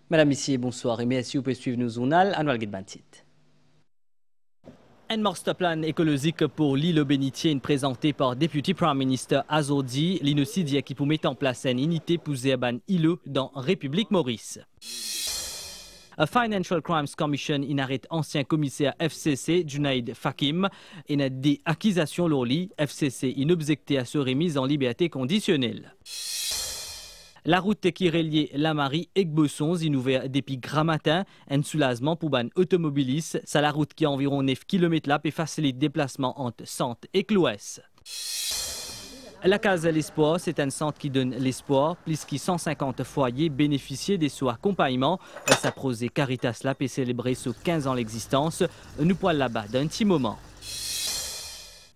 Madame, Messieurs, bonsoir et merci. Vous pouvez suivre nos journal Anoual Guedbantit. Un master plan écologique pour l'île bénitienne présenté par Deputy Prime Minister Azodi, l'inocidia qui pour mettre en place une unité pour Zerban île dans République Maurice. A Financial Crimes Commission inarrête ancien commissaire FCC Junaid Fakim et a des accusations loli FCC inobjecté à se remise en liberté conditionnelle. La route qui relie la Marie et Gbessons est ouverte depuis grand matin. Un soulagement pour les automobilistes. C'est la route qui a environ 9 km là et facilite le déplacement entre Centre et Clouès. La Case de l'Espoir, c'est un centre qui donne l'espoir. Plus de 150 foyers bénéficient des soins accompagnement. Sa prosée Caritas là et célébrer sur 15 ans l'existence. Nous poils là-bas d'un petit moment.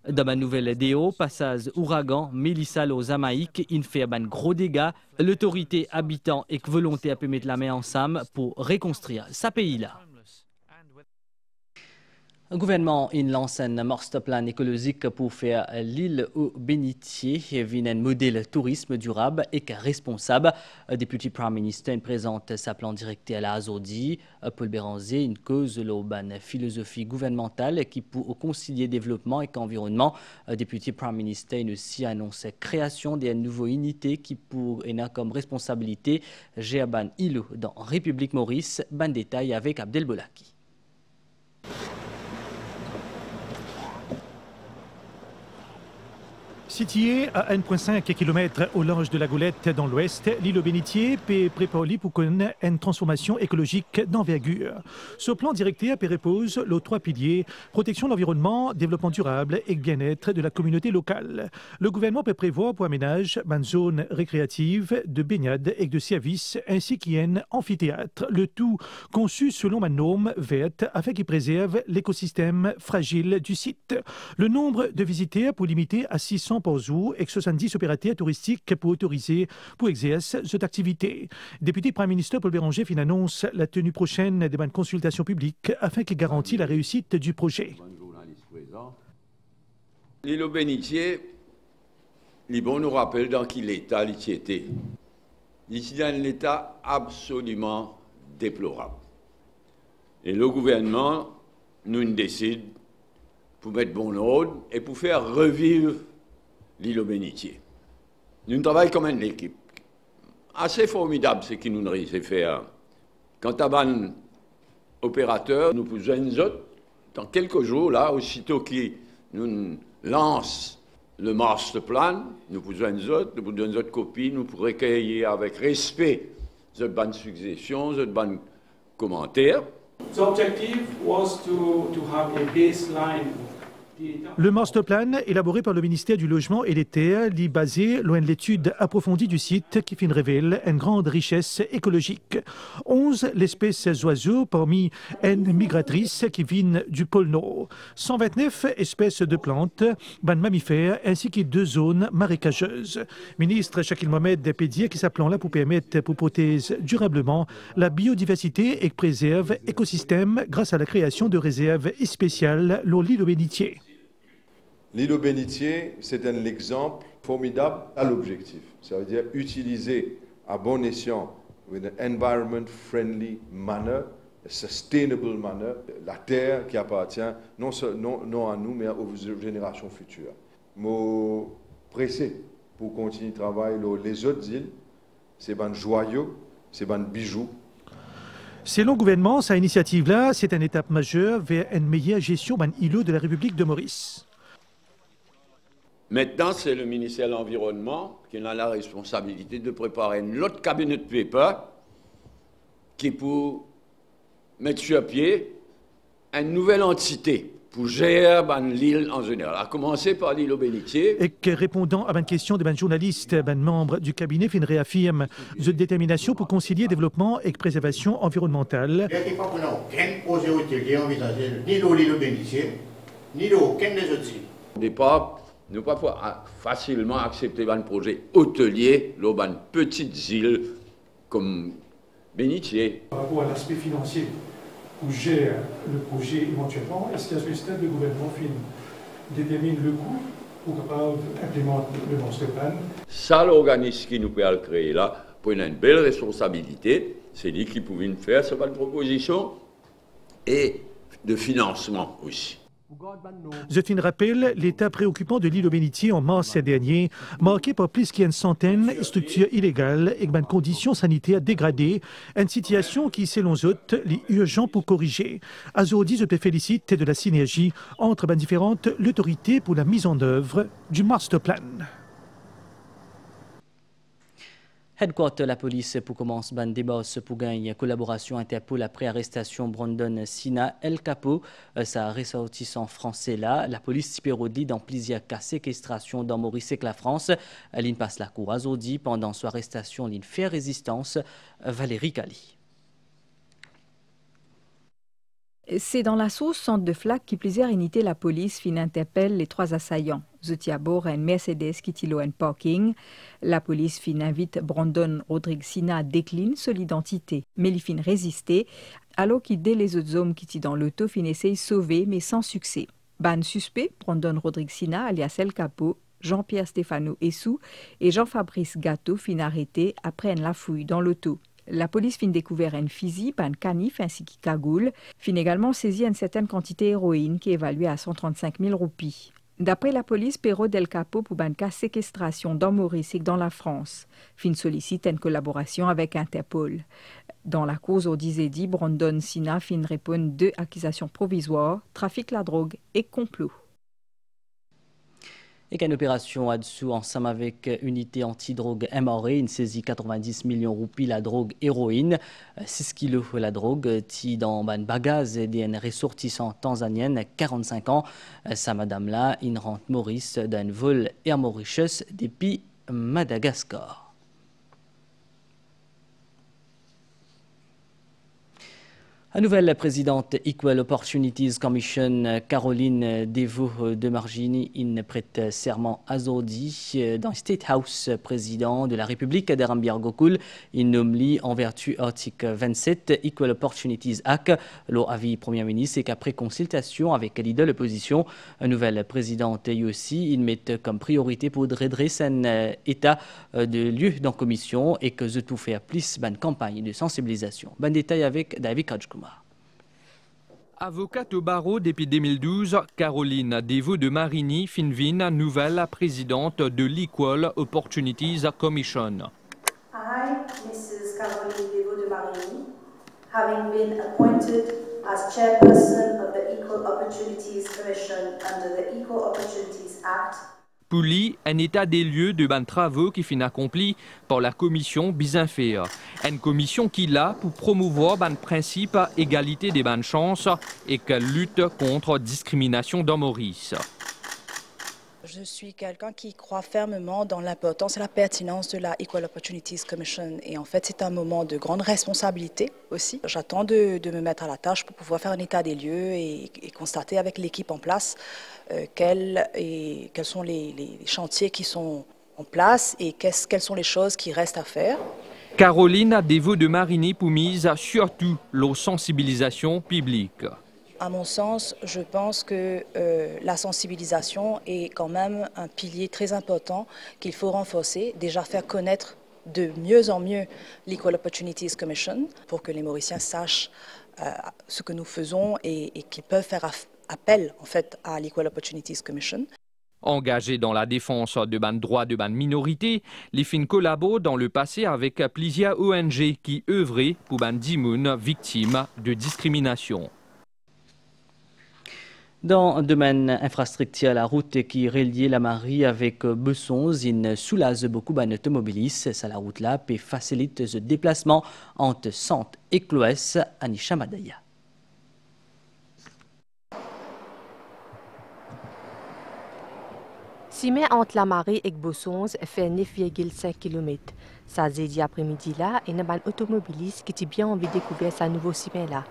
Dans ma nouvelle déo, passage ouragan, Mélissa aux Jamaïque, il fait un gros dégâts. L'autorité habitant et volonté à mettre la main ensemble pour reconstruire ce pays-là. Le gouvernement lance un master plan écologique pour faire l'île au bénitier un modèle tourisme durable et responsable. Le député Prime Minister présente sa plan directé à la Azodi. Paul Béranger, une cause de philosophie gouvernementale qui pour concilier développement et environnement. Le député Prime Minister aussi annonce la création d'une nouvelle unité qui pour comme responsabilité gérer ban île dans République Maurice. Ban détail avec Abdel Bolaki. Située à 1,5 km au large de la Goulette dans l'ouest, l'île au Bénitier peut préparer pour connaître une transformation écologique d'envergure. Ce plan directé repose les 3 piliers, protection de l'environnement, développement durable et bien-être de la communauté locale. Le gouvernement peut prévoir pour aménage une zone récréative, de baignade et de services ainsi qu'un amphithéâtre, le tout conçu selon une norme verte afin qu'il préserve l'écosystème fragile du site. Le nombre de visiteurs pour limiter à 600 par jour et 70 opérateurs touristiques pour autoriser pour exercer cette activité. Député Prime Minister Paul Béranger annonce la tenue prochaine de consultations publiques afin qu'il garantisse la réussite du projet. L'île au bénitier, Libon nous rappelle dans quel état il était. Il est dans un état absolument déplorable. Et le gouvernement nous décide pour mettre bon ordre et pour faire revivre l'île au bénitier. Nous travaillons comme une équipe. Assez formidable ce que nous réussissons à faire. Quant à un opérateur, nous pouvons nous autres, dans quelques jours, là, aussitôt qu'ils nous lancent le master plan, nous pouvons nous autres copies, nous pouvons recueillir avec respect cette bonne suggestion, cette bonne commentaire. The objective was to have a baseline. Le master plan, élaboré par le ministère du Logement et des Terres, est basé loin de l'étude approfondie du site qui révèle une grande richesse écologique. 11 espèces d'oiseaux parmi une migratrice qui viennent du pôle Nord. 129 espèces de plantes, ban mammifères ainsi que 2 zones marécageuses. Ministre Shakil Mohamed peut dire que ce plan là pour permettre pour protéger durablement la biodiversité et préserve l'écosystème grâce à la création de réserves spéciales sur l'île au bénitier. L'île au bénitier, c'est un exemple formidable à l'objectif. Ça veut dire utiliser à bon escient, with an environment-friendly manner, a sustainable manner, la terre qui appartient non à nous, mais aux générations futures. Je suis pressé pour continuer de travailler les autres îles. C'est un joyau, c'est un bijou. Selon le gouvernement, cette initiative-là, c'est une étape majeure vers une meilleure gestion de l'îlot de la République de Maurice. Maintenant, c'est le ministère de l'Environnement qui a la responsabilité de préparer une autre cabinet de paper qui pour mettre sur pied une nouvelle entité pour gérer l'île en général, à commencer par l'île au bénitier. Et que répondant à une question de journaliste, membre du cabinet réaffirme une détermination pour concilier développement et préservation environnementale. Il n'y a pas aucun projet hôtelier envisagé, ni l'île au bénitier, ni aucun des autres îles. Au départ, nous ne pouvons pas facilement accepter un projet hôtelier dans une petite île comme Bénitier. Par rapport à l'aspect financier, où gère le projet éventuellement, est-ce qu'à ce stade, le gouvernement détermine le coût pour capable d'implémenter le master plan? Ça, l'organisme qui nous peut le créer là, pour une belle responsabilité. C'est lui qui pouvait faire cette proposition et de financement aussi. Je te rappelle l'état préoccupant de l'île au Bénitier en mars dernier, marqué par plus qu'une centaine de structures illégales et de conditions sanitaires dégradées, une situation qui, selon eux, est urgente pour corriger. Aujourd'hui, je te félicite de la synergie entre les différentes autorités pour la mise en œuvre du master plan. Headquarter la police pour commencer ban débat pour gagner collaboration Interpol après arrestation Brandon Sina El Capo. Ça ressortissant français là. La police Spirodi dans plusieurs cas séquestration dans Maurice et la France. L'ine passe la cour aujourd'hui pendant son arrestation. L'ine fait résistance. Valérie Cali. C'est dans la sauce centre de flaque qui plusieurs unités la police fin interpelle les 3 assaillants. Zoti à bord un Mercedes qui tilo en parking. La police fin invite Brandon Rodrigue Sina à décline son identité. Mais il fin résister, alors qu'il dès les autres hommes qui étaient dans l'auto fin essaye sauver mais sans succès. Ban suspect, Brandon Rodrigue Sina alias El Capo, Jean-Pierre Stéphano Essou et Jean-Fabrice Gâteau fin arrêtés après la fouille dans l'auto. La police fin découvert un fusil, un canif ainsi qu'une cagoule, fin également saisi une certaine quantité d'héroïne qui est évaluée à 135 000 roupies. D'après la police, Perrault Del Capo pour un cas séquestration dans Maurice et dans la France. Fin sollicite une collaboration avec Interpol. Dans la cause au disait dit, Brandon Sina fin répond 2 accusations provisoires, trafic la drogue et complot. Et qu'une opération là-dessous ensemble avec unité anti-drogue MRE, une saisie 90 millions roupies la drogue héroïne, 6 kilos la drogue, qui dans un bagage d'une ressortissante tanzanienne, 45 ans. Sa madame-là, une rentre Maurice d'un vol Air Mauritius depuis Madagascar. La nouvelle présidente Equal Opportunities Commission, Caroline Devaux de Margini, prête serment aujourd'hui dans State House, président de la République d'Arambir Gokul. Il nomme en vertu article 27 Equal Opportunities Act. L'avis Premier ministre est qu'après consultation avec l'idée de l'opposition, une nouvelle présidente aussi, il met comme priorité pour redresser un état de lieu dans la commission et que je tout faire plus une campagne de sensibilisation. Bon détail avec David Kajkumar. Avocate au barreau depuis 2012, Caroline Devaux de Marigny finvine nouvelle présidente de l'Equal Opportunities Commission. I, Mrs. Caroline Devaux de Marigny, having been appointed as chairperson of the Equal Opportunities Commission under the Equal Opportunities Act, Pour lui, un état des lieux de ban travaux qui fin accompli par la commission Bisinfer. Une commission qui l'a pour promouvoir ban principe égalité des ban chances et qu'elle lutte contre discrimination dans Maurice. Je suis quelqu'un qui croit fermement dans l'importance et la pertinence de la Equal Opportunities Commission. Et en fait, c'est un moment de grande responsabilité aussi. J'attends de me mettre à la tâche pour pouvoir faire un état des lieux et constater avec l'équipe en place quels sont les chantiers qui sont en place et quelles sont les choses qui restent à faire. Caroline Devaux de Marigny pour mise surtout la sensibilisation publique. À mon sens, je pense que la sensibilisation est quand même un pilier très important qu'il faut renforcer, déjà faire connaître de mieux en mieux l'Equal Opportunities Commission pour que les Mauriciens sachent ce que nous faisons et qu'ils peuvent faire appel en fait à l'Equal Opportunities Commission. Engagés dans la défense de ban droits de ban minorité, les fins collaborent dans le passé avec plusieurs ONG qui œuvraient pour ban dimoun victimes de discrimination. Dans le domaine infrastructure, la route qui relie la Marie avec Bessons, il soulage beaucoup d'automobilistes. Ça, la route là peut faciliter le déplacement entre Centre et Cloès à Nishamadaya. Simen entre la Marie et Bessons fait 9,5 km. Ça dit après-midi là, et il y a un automobiliste qui a bien envie de découvrir sa nouveau Simen là.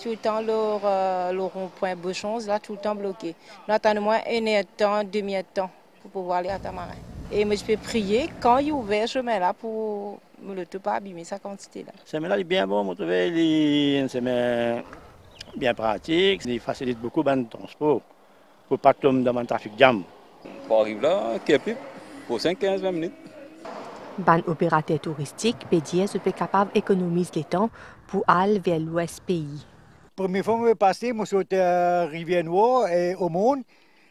Tout le temps, le rond-point Bouchons, là, tout le temps bloqué. Nous attendons moins 1 heure de temps, 2 heures de temps pour pouvoir aller à Tamarin. Et moi, je peux prier quand il est ouvert, je mets là pour ne pas abîmer sa quantité. Là. Ce chemin-là est bien bon, vous trouvez, il est bien pratique, il facilite beaucoup le transport pour ne pas tomber dans le trafic jam. On arrive là, pour 5-15-20 minutes. Ban opérateur touristique peut dire que sont capable d'économiser le temps pour aller vers l'ouest pays. Première fois que je suis passé, je suis à Rivière-Noire et au monde.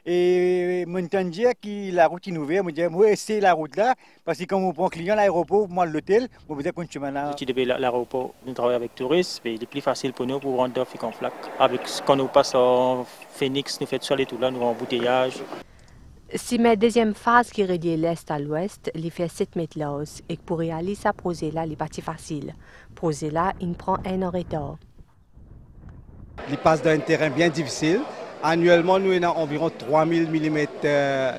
Et je me dire que la route est ouverte. Je me dis, moi, essayer la route là. Parce que quand on prend un client à l'aéroport, moi, l'hôtel, on peut dire qu'on chemin là. Depuis l'aéroport, nous travaillons avec touristes. Il est plus facile pour nous pour rendre à Ficonflac. Avec quand nous passons en Phoenix, nous faisons tout là, nous embouteillage. Si ma deuxième phase qui relie l'est à l'ouest, il fait 7 mètres là. Et pour réaliser ce projet-là, il est pas facile. Le projet-là, il prend 1 an de retard. Il passe dans un terrain bien difficile. Annuellement, nous avons environ 3000 mm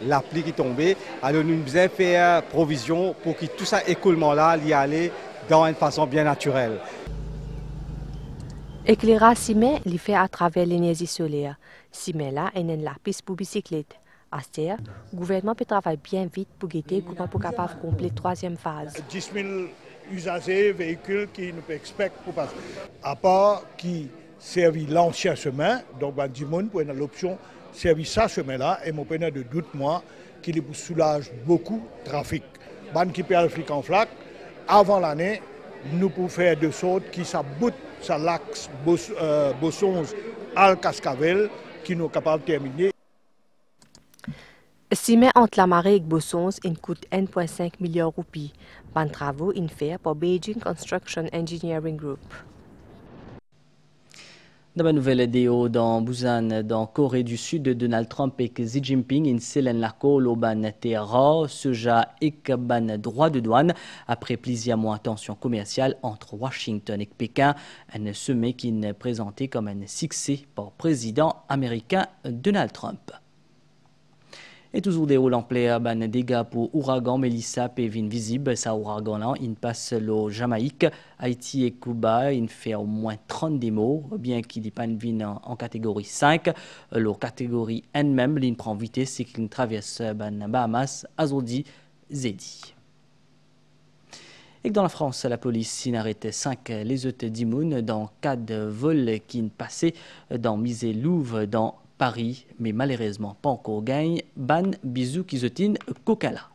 la pluie qui tombe. Alors nous devons faire provision pour que tout ça écoulement-là y aille dans une façon bien naturelle. Éclairage ciment, il fait à travers l'énergie solaire. Ciment là, il y a la piste pour bicyclette. À ce terme, le gouvernement peut travailler bien vite pour guetter comment pour capable compléter la troisième phase. 10 000 usagers, véhicules qui nous expectent pour passer. À part qui servi l'ancien chemin, donc du monde pour l'option servir ça chemin-là, et mon peine de doute moi qu'il soulage beaucoup de trafic. Ban qui perd le flic en flac, avant l'année, nous pouvons faire de sorte qui s'aboute ça l'axe Bossons al Cascavel qui nous capable de terminer. Ciment entre la marée et Bossons, il coûte 1,5 milliard de roupies. Ban travaux in fait pour Beijing Construction Engineering Group. Dans la nouvelle vidéo dans Busan, dans Corée du Sud, Donald Trump et Xi Jinping in selen la col au ban terra, seja et ban droit de douane après plusieurs mois de tension commerciale entre Washington et Pékin, un sommet qui est présenté comme un succès par le président américain Donald Trump. Et toujours des rôles en player, ban dégâts pour ouragan Melissa pévin visible, ça ouragan là, il passe le Jamaïque, Haïti et Cuba, il fait au moins 30 démos, bien qu'il dépende en catégorie 5, la catégorie N même, il prend vitesse et qu'il traverse ban Bahamas, Azodi, Zedi. Et dans la France, la police arrête 5 les autres d'Imoun dans 4 vols qui passaient dans Misé-Louve, dans Paris, mais malheureusement pas encore gagné. Ban bisou Kizotine Kokala.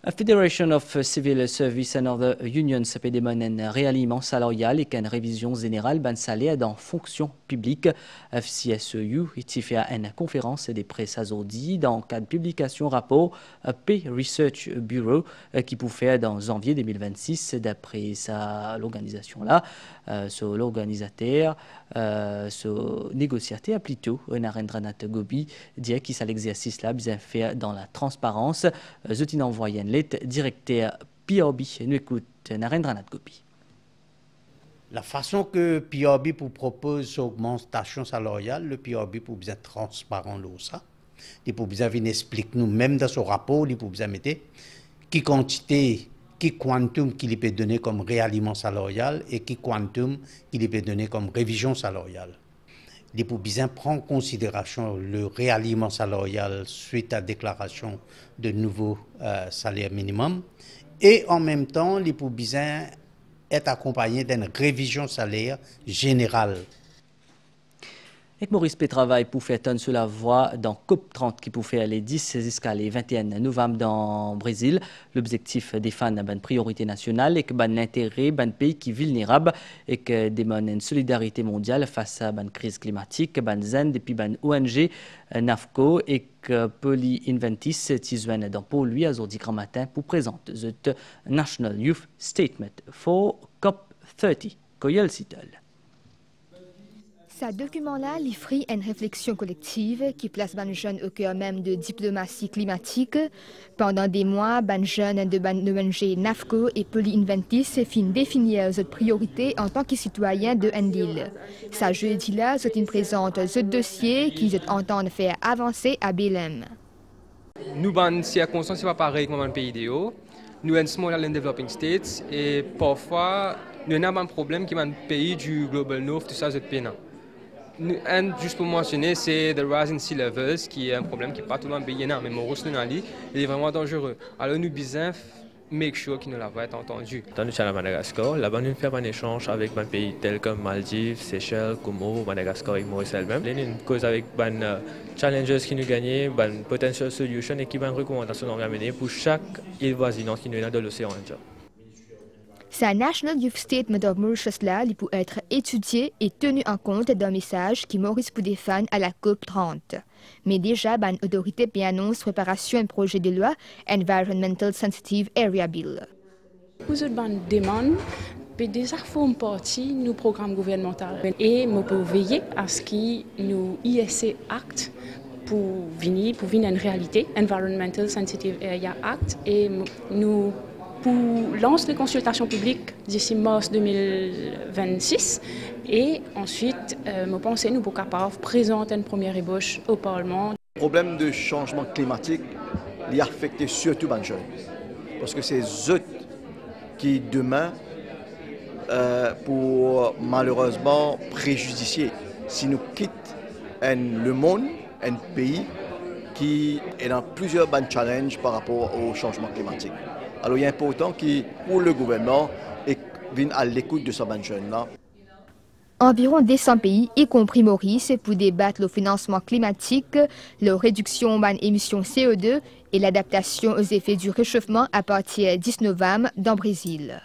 A Federation of Civil Service and Other Unions demande un réalignement salarial et une révision générale ban salaire dans fonction publique. FCSEU a fait une conférence des presse aujourd'hui dans le cadre de publication rapport Pay Research Bureau qui peut faire dans janvier 2026 d'après l'organisation là. L'organisateur, ce négociateur plutôt, Narendranath Gopi, dit que l'exercice là bien fait dans la transparence. Je t'ai envoyé une lettre directeur PRB. Nous écoute Narendranath Gopi. La façon que PRB propose augmentation salariale, le PRB pour bien transparent là ça. Il pour bien venir expliquer nous même dans ce rapport, il pour bien mettre qui quantité qui quantum qu'il peut donner comme réalignement salarial et qui quantum qu'il peut donner comme révision salariale. Il faut bien prendre en considération le réalignement salarial suite à la déclaration de nouveaux salaires minimum et en même temps, il faut bien être accompagné d'une révision salaire générale. Et Maurice P. travaille pour faire tonne sur la voie dans COP30 qui peut faire les 10 jusqu'à les 21 novembre dans le Brésil. L'objectif des fans a une priorité nationale et que l'intérêt d'un pays qui est vulnérable et que demande une solidarité mondiale face à une crise climatique, zen depuis ONG NAFCO et que Poly Inventis Tizuan dans Pôle lui à aujourd'hui grand matin pour présenter the National Youth Statement for COP30. Koyel Sitel. Ce document-là livre une réflexion collective qui place les jeunes au cœur même de diplomatie climatique. Pendant des mois, les jeunes de l'ONG NAFCO et Poly Inventis fin définir leurs priorités en tant que citoyens de Ndil. Ce jeudi-là, c'est une présente ce dossier qu'ils entendent faire avancer à Belém. Nous, dans circonstances, ce n'est pas pareil comme dans le pays d'Eo. Nous sommes small and developing states et parfois, nous avons un problème qui est dans le pays du Global North, tout ça, c'est pénal. Juste pour mentionner, c'est the rise in sea levels, qui est un problème qui n'est pas tout le monde payé, mais mon ressenti il est vraiment dangereux. Alors nous besoin make sure qu'ils ne la voient être entendue. Dans le channel Madagascar, là-bas, nous faisons un échange avec un pays tels comme Maldives, Seychelles, Comores, Madagascar et Maurice elle-même. Nous avons une cause avec des challenges qui nous gagnent, des potential solutions et qui ont une recommandation à mener pour chaque île voisinante qui nous est dans l'océan Indien. Sa National Youth Statement of Mauritius là, il peut être étudié et tenu en compte d'un message qui Maurice pour défendre à la COP 30. Mais déjà, ban autorité bien annonce préparation un projet de loi Environmental Sensitive Area Bill. Vous avez une demande, mais déjà forme partie du programme gouvernemental et nous pouvons veiller à ce que nous ISC Act pour venir une réalité, Environmental Sensitive Area Act, et nous pour lancer les consultations publiques d'ici mars 2026 et ensuite, je pense que nous sommes capables de présenter une première ébauche au Parlement. Le problème de changement climatique il affecte surtout les jeunes parce que c'est eux qui demain pour malheureusement préjudicier si nous quittons le monde, un pays qui est dans plusieurs challenges par rapport au changement climatique. Alors il est important que pour le gouvernement vienne à l'écoute de ces jeunes-là. Environ 200 pays, y compris Maurice, pour débattre le financement climatique, la réduction des émissions CO2 et l'adaptation aux effets du réchauffement à partir du 10 novembre dans le Brésil.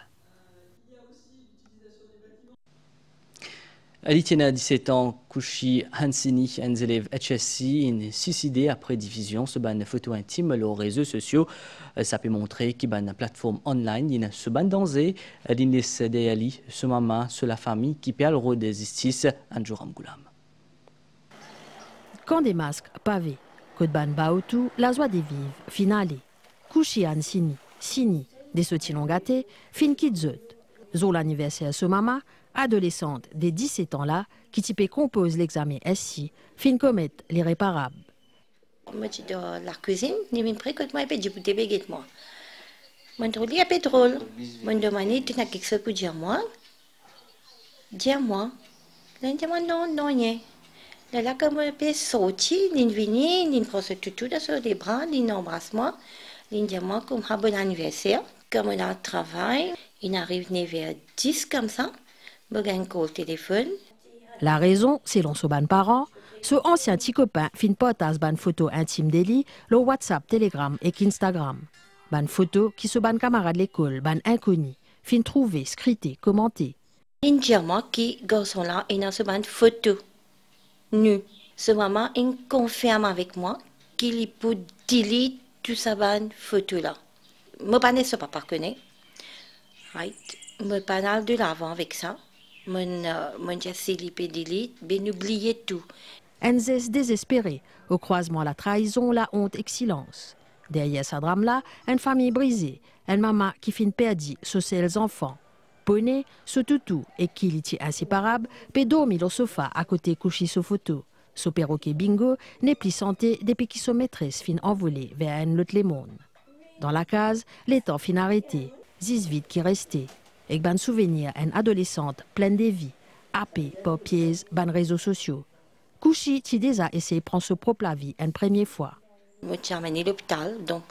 Alitina, 17 ans, Kouchi Hansini, un élève HSC, une suicidé après diffusion ce ban photo intime les réseaux sociaux. Ça peut montrer qu'il y a une plateforme online, il y a ce ban danger, l'Inès Deyali, ce maman, sur la famille qui paie le rôle de justice, Anjouram Goulam. Quand des masques pavés, Côte ban Baotou, la joie des vives, finale. Kouchi Hansini, Sini, des sautilons gâtés, fin kidzot. Zo l'anniversaire ce maman, adolescente des 17 ans là, qui type compose l'examen SI, fin commettre l'irréparable. Moi, je suis dans la cuisine, je me prends que moi, je peux te béguer moi. Je trouve qu'il y a pétrole. Je me demande, tu as quelque chose pour dire moi? Dis-moi. Je me demande, non, non, rien. Là, comme je peux sortir, je viens, je prends tout sur les bras, je embrasse moi. Je me demande, comme un bon anniversaire, comme on a un travail, il arrive vers 10 comme ça. Téléphone. La raison, selon ce ban parent, ce ancien petit copain fin potas ban photo intime d'Eli, le WhatsApp, Telegram et Instagram. Ban photo qui se ban camarade de l'école, ban inconnu, fin trouver, scrité, commenté. Il dit moi qui garçon là est dans ce ban photo nu. Ce maman il confirme avec moi qu'il peut delete tout ce ban photo là. Moi pas ne sais pas connaître. Right. Moi pas de l'avant avec ça. Mon Jassilipé delete, ben oublier tout. Enzes désespéré, au croisement la trahison, la honte et silence. Derrière ce drame-là, une famille brisée, une maman qui fin perdue sur ses enfants. Poney, ce toutou et qui était inséparable, peut dormir au sofa à côté couché sur photo. Ce perroquet bingo n'est plus santé depuis que son maîtresse fin envolée vers un autre monde. Dans la case, les temps fin arrêté, zis vide qui restait. Et ban souvenir une adolescente pleine de vie, happée par pièges, ban réseaux sociaux. Kouchi qui déjà essayé de prendre sa propre vie une première fois. Je suis amené à l'hôpital, donc,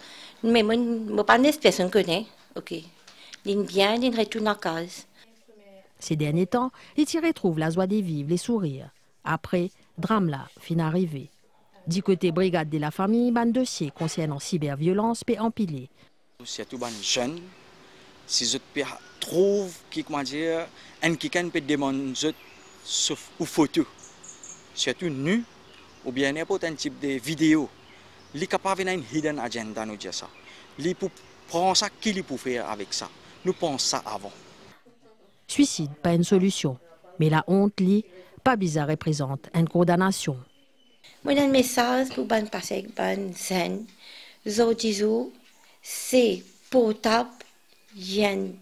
mais moi, je pas une personne connaît, ok. Il vient, il retourne à case. Ces derniers temps, il y retrouve la joie de vivre, les sourires. Après, drame là, fin arrivé. Du côté brigade de la famille, ban dossier concernant cyberviolence peut empiler. Surtout ban jeune. Si je trouve comment dire, un quelqu'un peut demander ou photo, surtout nu, ou bien n'importe un type de vidéo, il est capable d'avoir une hidden agenda, nous dire ça. Il peut prendre ça, qu'il peut faire avec ça. Nous pensons ça avant. Suicide, pas une solution. Mais la honte, pas bizarre, représente une condamnation. Moi, un message pour ban passer ban zen. C'est portable. Il y a une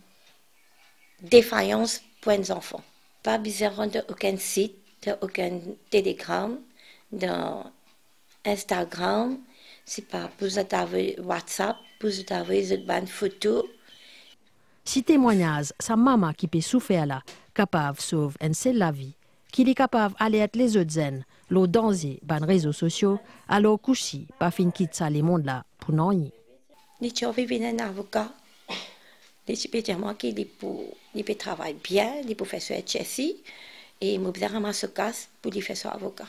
défaillance pour les enfants. Pas besoin d'aucun site, d'aucun Telegram, d'Instagram. C'est pas pour avoir WhatsApp, pour avoir une photo. Si témoignage, sa maman qui peut souffrir là, capable de sauver une seule vie, qui est capable d'alerter les autres zen, le danger ban réseaux sociaux, alors couchi, pas fin quitte ça les mondes là pour non y. Ni tu as un avocat. Je peux dire moi qu'il peut travailler bien, il peut faire son HSI et je vais ramasser ce cas pour lui faire son avocat.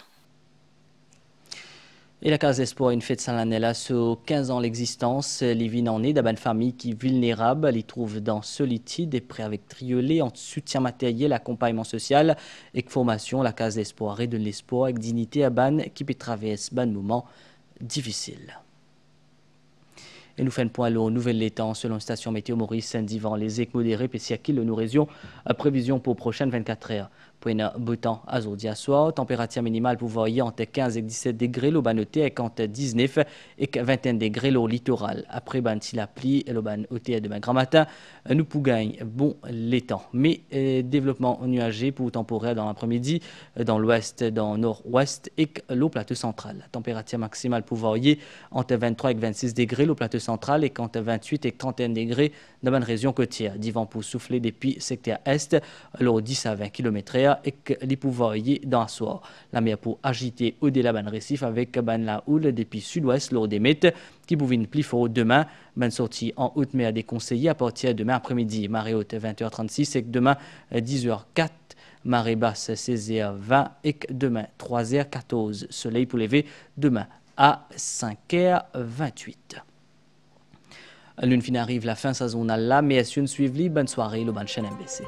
Et la Case d'Espoir, une fête solennelle sur 15 ans l'existence. Les vins en est d'une famille qui est vulnérable. Les trouve dans solitude et prêt avec triolet en soutien matériel, accompagnement social et formation. La Case d'Espoir et de l'espoir avec dignité à ban qui peut traverser ban moment difficile. Et nous faisons point au nouvel étang selon la station météo Maurice divant les écs modérés Pessiakil nous région prévision pour prochaine 24 heures. Pour un beau temps à aujourd'hui à soir, température minimale pour varier entre 15 et 17 degrés, l'eau noté avec entre 19 et 21 degrés l'eau littoral. Après si la pluie et l'eau noté demain grand matin, nous pouvons gagner bon l'étang. Mais développement nuagé pour temporaire dans l'après-midi, dans l'ouest, dans le nord-ouest et l'eau plateau central. Température maximale pour varier entre 23 et 26 degrés l'eau plateau central et entre 28 et 31 degrés dans la région côtière. Divan pour souffler depuis secteur est, l'eau 10 à 20 km/h et que les pouvoirs dans le soir. La mer pour agiter au-delà ban récif avec la houle depuis sud-ouest lors des mètres qui pouvait plus fort demain. Ban sortie en haute mer déconseillée à partir de demain après-midi. Marée haute 20h36 et que demain 10h04. Marée basse 16h20 et que demain 3h14. Soleil pour lever demain à 5h28. Lune fin arrive la fin saisonale là, mais est-ce une suivie? Bonne soirée, le ban chaîne MBC.